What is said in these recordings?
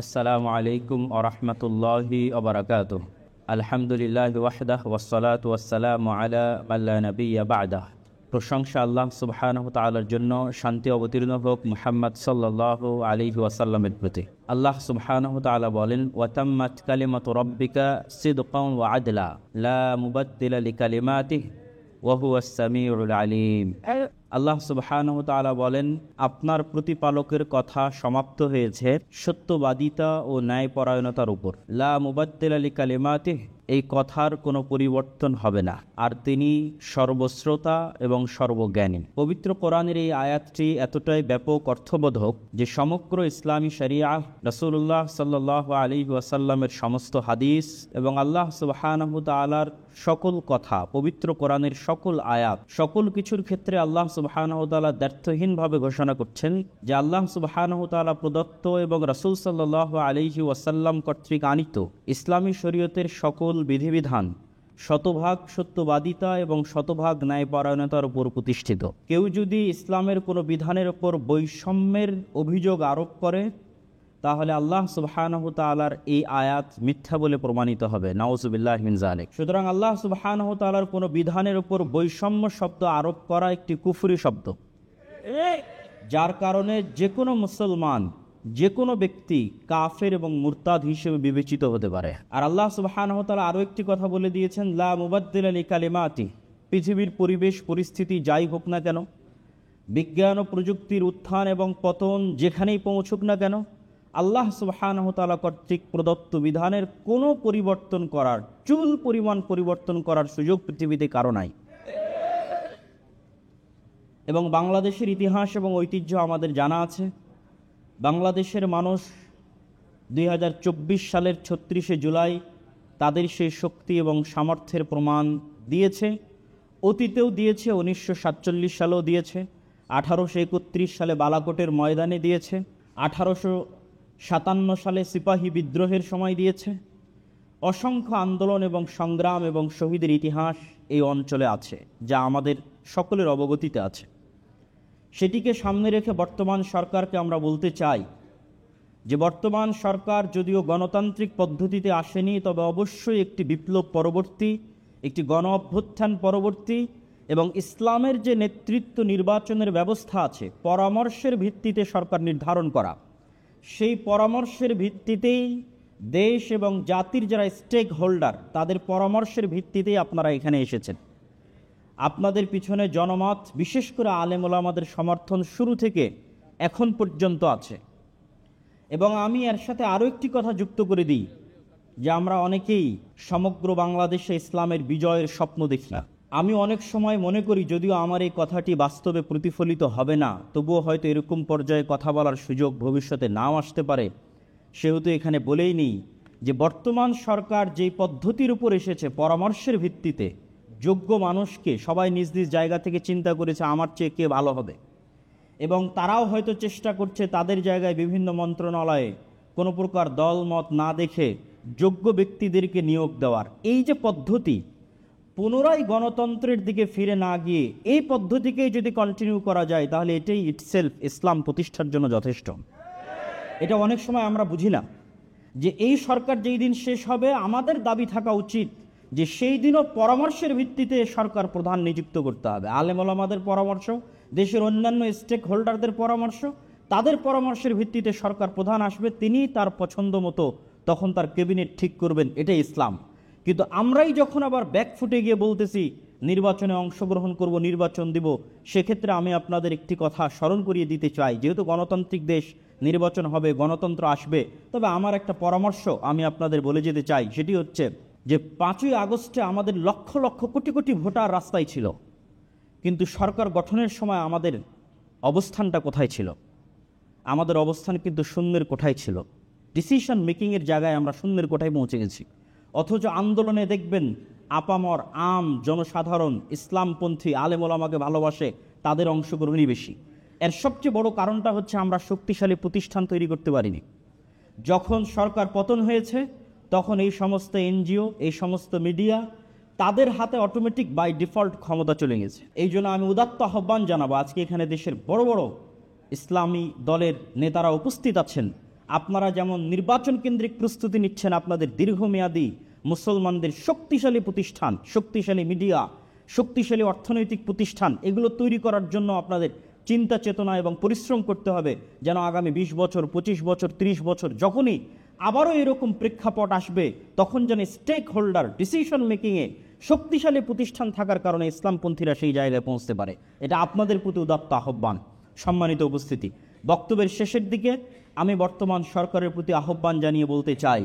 আসসালামু আলাইকুম ওয়া রাহমাতুল্লাহি ওয়া বারাকাতুহু। আলহামদুলিল্লাহি ওয়াহদাহু ওয়াসসালাতু ওয়াসসালামু আলা মান লা নাবিয়্যা বা'দাহু। প্রশংসা আল্লাহ সুবহানাহু ওয়া তাআলার জন্য, শান্তি অবতীর্ণ হোক মুহাম্মদ সাল্লাল্লাহু আলাইহি ওয়াসাল্লামের প্রতি। আল্লাহ সুবহানাহু ওয়া তাআলা বলেন, ওয়া তাম্মাত কালিমাতু রাব্বিকা সিদকান ওয়া আদলা লা মুবাদদিলা লিকালিমাতিহি ওয়া হুয়াস সামিউল আলিম। আল্লাহ সুবহানাহু ওয়া তাআলা বলেন, আপনার প্রতিপালকের কথা সমাপ্ত হয়েছে সত্যবাদিতা ও ন্যায়পরায়ণতার উপর। লা মুবাদদিলা লিকালিমাতিহি, এই কথার কোনো পরিবর্তন হবে না, আর তিনি সর্বশ্রোতা এবং সর্বজ্ঞানী। পবিত্র কোরআনের এই আয়াতটি এতটাই ব্যাপক অর্থবোধক যে সমগ্র ইসলামী শরিয়াহ, রাসূলুল্লাহ সাল্লাল্লাহু আলাইহি ওয়াসাল্লামের সমস্ত হাদিস এবং আল্লাহ সুবহানাহু ওয়া তাআলার সকল কথা, পবিত্র কোরআনের সকল আয়াত, সকল কিছুর ক্ষেত্রে আল্লাহ সুবহানাহু ওয়া তাআলা দ্ব্যর্থহীনভাবে ঘোষণা করছেন যে আল্লাহ সুবহানাহু ওয়া তাআলা প্রদত্ত এবং রাসূল সাল্লাল্লাহু আলাইহি ওয়াসাল্লাম কর্তৃক আনিত ইসলামী শরীয়তের সকল বিধিবিধান শতভাগ সত্যবাদিতা এবং শতভাগ ন্যায়পরায়ণতার উপর প্রতিষ্ঠিত। কেউ যদি ইসলামের কোনো বিধানের ওপর বৈষম্যের অভিযোগ আরোপ করে, তাহলে আল্লাহ সুবহানাহু ওয়া তাআলার এই আয়াত মিথ্যা বলে প্রমাণিত হবে। নাউযুবিল্লাহি মিন যালিক। সুতরাং আল্লাহ সুবহানাহু ওয়া তাআলার কোনো বিধানের উপর বৈষম্য শব্দ আরোপ করা একটি কুফরি শব্দ, যার কারণে যে কোনো মুসলমান, যে কোনো ব্যক্তি কাফের এবং মুরতাদ হিসেবে বিবেচিত হতে পারে। আর আল্লাহ সুবহানাহু ওয়া তাআলা আরও একটি কথা বলে দিয়েছেন, লা মুবাদদিলা লিকালিমাতিহি। পৃথিবীর পরিবেশ পরিস্থিতি যাই হোক না কেন, বিজ্ঞান ও প্রযুক্তির উত্থান এবং পতন যেখানেই পৌঁছুক না কেন, আল্লাহ সুবহানাহু ওয়া তাআলা কর্তৃক প্রদত্ত বিধানের কোনো পরিবর্তন করার, চুল পরিমাণ পরিবর্তন করার সুযোগ পৃথিবীতে কারো নাই। এবং বাংলাদেশের ইতিহাস এবং ঐতিহ্য আমাদের জানা আছে। বাংলাদেশের মানুষ 2024 সালের 36শে জুলাই তাদের সেই শক্তি এবং সামর্থ্যের প্রমাণ দিয়েছে। অতীতেও দিয়েছে, 1947 সালেও দিয়েছে, 1831 সালে বালাকোটের ময়দানে দিয়েছে, 1857 সালে সিপাহী বিদ্রোহের সময় দিয়েছে। অসংখ্য আন্দোলন এবং সংগ্রাম এবং শহীদের ইতিহাস এই অঞ্চলে আছে, যা আমাদের সকলের অবগতিতে আছে। সেটিকে সামনে রেখে বর্তমান সরকারকে আমরা বলতে চাই যে বর্তমান সরকার যদিও গণতান্ত্রিক পদ্ধতিতে আসেনি, তবে অবশ্যই একটি বিপ্লব পরবর্তী, একটি গণ অভ্যুত্থান পরবর্তী এবং ইসলামের যে নেতৃত্ব নির্বাচনের ব্যবস্থা আছে, পরামর্শের ভিত্তিতে সরকার নির্ধারণ করা, সেই পরামর্শের ভিত্তিতেই দেশ এবং জাতির যারা স্টেক হোল্ডার, তাদের পরামর্শের ভিত্তিতেই আপনারা এখানে এসেছেন। আপনাদের পিছনে জনমত, বিশেষ করে আলেম ওলামাদের সমর্থন শুরু থেকে এখন পর্যন্ত আছে। এবং আমি এর সাথে আরও একটি কথা যুক্ত করে দিই যে আমরা অনেকেই সমগ্র বাংলাদেশে ইসলামের বিজয়ের স্বপ্ন দেখি। আমি অনেক সময় মনে করি, যদিও আমার এই কথাটি বাস্তবে প্রতিফলিত হবে না, তবুও হয়তো এরকম পর্যায়ে কথা বলার সুযোগ ভবিষ্যতে নাও আসতে পারে। সেহেতু এখানে বলেই নিই যে বর্তমান সরকার যেই পদ্ধতির উপর এসেছে, পরামর্শের ভিত্তিতে যোগ্য মানুষকে সবাই নিজ নিজ জায়গা থেকে চিন্তা করেছে আমার চেয়ে কে ভালো হবে, এবং তারাও হয়তো চেষ্টা করছে তাদের জায়গায় বিভিন্ন মন্ত্রণালয়ে কোনো প্রকার দল মত না দেখে যোগ্য ব্যক্তিদেরকে নিয়োগ দেওয়ার এই যে পদ্ধতি, পুনরায় গণতন্ত্রের দিকে ফিরে না গিয়ে এই পদ্ধতিকেই যদি কন্টিনিউ করা যায়, তাহলে এটাই ইটসেলফ ইসলাম প্রতিষ্ঠার জন্য যথেষ্ট। এটা অনেক সময় আমরা বুঝি না যে এই সরকার যেই দিন শেষ হবে, আমাদের দাবি থাকা উচিত যে সেই দিনও পরামর্শের ভিত্তিতে সরকার প্রধান নিযুক্ত করতে হবে। আলেম ওলামাদের পরামর্শ, দেশের অন্যান্য স্টেক হোল্ডারদের পরামর্শ, তাদের পরামর্শের ভিত্তিতে সরকার প্রধান আসবে, তিনি তার পছন্দ মতো তখন তার ক্যাবিনেট ঠিক করবেন। এটাই ইসলাম। কিন্তু আমরাই যখন আবার ব্যাকফুটে গিয়ে বলতেছি নির্বাচনে অংশগ্রহণ করব, নির্বাচন দিব, সেক্ষেত্রে আমি আপনাদের একটি কথা স্মরণ করিয়ে দিতে চাই। যেহেতু গণতান্ত্রিক দেশ, নির্বাচন হবে, গণতন্ত্র আসবে, তবে আমার একটা পরামর্শ আমি আপনাদের বলে যেতে চাই। সেটি হচ্ছে যে 5ই আগস্টে আমাদের লক্ষ লক্ষ কোটি কোটি ভোটার রাস্তায় ছিল, কিন্তু সরকার গঠনের সময় আমাদের অবস্থানটা কোথায় ছিল? আমাদের অবস্থান কিন্তু শূন্যের কোঠায় ছিল। ডিসিশন মেকিংয়ের জায়গায় আমরা শূন্যের কোঠায় পৌঁছে গেছি। অথচ আন্দোলনে দেখবেন আপামর আম জনসাধারণ, ইসলামপন্থী আলেম ওলামাকে ভালোবাসে, তাদের অংশগ্রহণই বেশি। এর সবচেয়ে বড় কারণটা হচ্ছে আমরা শক্তিশালী প্রতিষ্ঠান তৈরি করতে পারিনি। যখন সরকার পতন হয়েছে, তখন এই সমস্ত এনজিও, এই সমস্ত মিডিয়া, তাদের হাতে অটোমেটিক বাই ডিফল্ট ক্ষমতা চলে গেছে। এই জন্য আমি উদাত্ত আহ্বান জানাবো, আজকে এখানে দেশের বড় বড় ইসলামী দলের নেতারা উপস্থিত আছেন, আপনারা যেমন নির্বাচন কেন্দ্রিক প্রস্তুতি নিচ্ছেন, আপনাদের দীর্ঘমেয়াদী মুসলমানদের শক্তিশালী প্রতিষ্ঠান, শক্তিশালী মিডিয়া, শক্তিশালী অর্থনৈতিক প্রতিষ্ঠান এগুলো তৈরি করার জন্য আপনাদের চিন্তা চেতনা এবং পরিশ্রম করতে হবে, যেন আগামী 20 বছর 25 বছর 30 বছর যখনই আবারও এরকম প্রেক্ষাপট আসবে, তখন যেন স্টেক হোল্ডার ডিসিশন মেকিংয়ে শক্তিশালী প্রতিষ্ঠান থাকার কারণে ইসলামপন্থীরা সেই জায়গায় পৌঁছতে পারে। এটা আপনাদের প্রতি উদাত্ত আহ্বান। সম্মানিত উপস্থিতি, বক্তব্যের শেষের দিকে আমি বর্তমান সরকারের প্রতি আহ্বান জানিয়ে বলতে চাই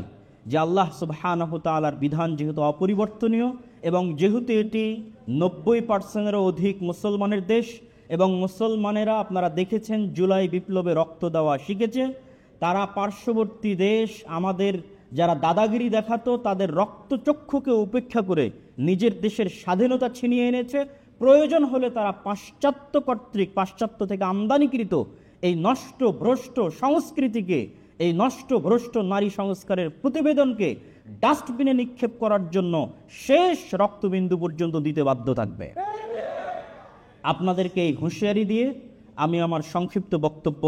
যে আল্লাহ সুবহানাহু তাআলার বিধান যেহেতু অপরিবর্তনীয় এবং যেহেতু এটি 90%-এরও অধিক মুসলমানের দেশ এবং মুসলমানেরা আপনারা দেখেছেন জুলাই বিপ্লবে রক্ত দেওয়া শিখেছে, তারা পার্শ্ববর্তী দেশ আমাদের যারা দাদাগিরি দেখাতো তাদের রক্তচক্ষুকে উপেক্ষা করে নিজের দেশের স্বাধীনতা ছিনিয়ে এনেছে। প্রয়োজন হলে তারা পাশ্চাত্য কর্তৃক, পাশ্চাত্য থেকে আমদানিকৃত এই নষ্ট ভ্রষ্ট সংস্কৃতিকে, এই নষ্ট ভ্রষ্ট নারী সংস্কারের প্রতিবেদনকে ডাস্টবিনে নিক্ষেপ করার জন্য শেষ রক্তবিন্দু পর্যন্ত দিতে বাধ্য থাকবে। আপনাদেরকে এই হুঁশিয়ারি দিয়ে আমি আমার সংক্ষিপ্ত বক্তব্য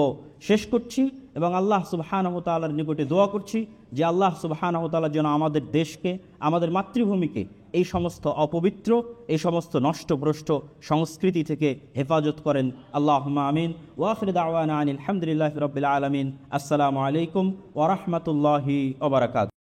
শেষ করছি এবং আল্লাহ সুবহানাহু তাআলার নিকটে দোয়া করছি যে আল্লাহ সুবহানাহু তাআলা যেন আমাদের দেশকে, আমাদের মাতৃভূমিকে এই সমস্ত অপবিত্র, এই সমস্ত নষ্টভ্রষ্ট সংস্কৃতি থেকে হেফাজত করেন। আল্লাহুম্মা আমিন। ওয়া আখিরু দাওয়ানা আনিল হামদুলিল্লাহি রাব্বিল আলামিন। আসসালামু আলাইকুম ওয়া রাহমাতুল্লাহি ওয়া বারাকাতুহু।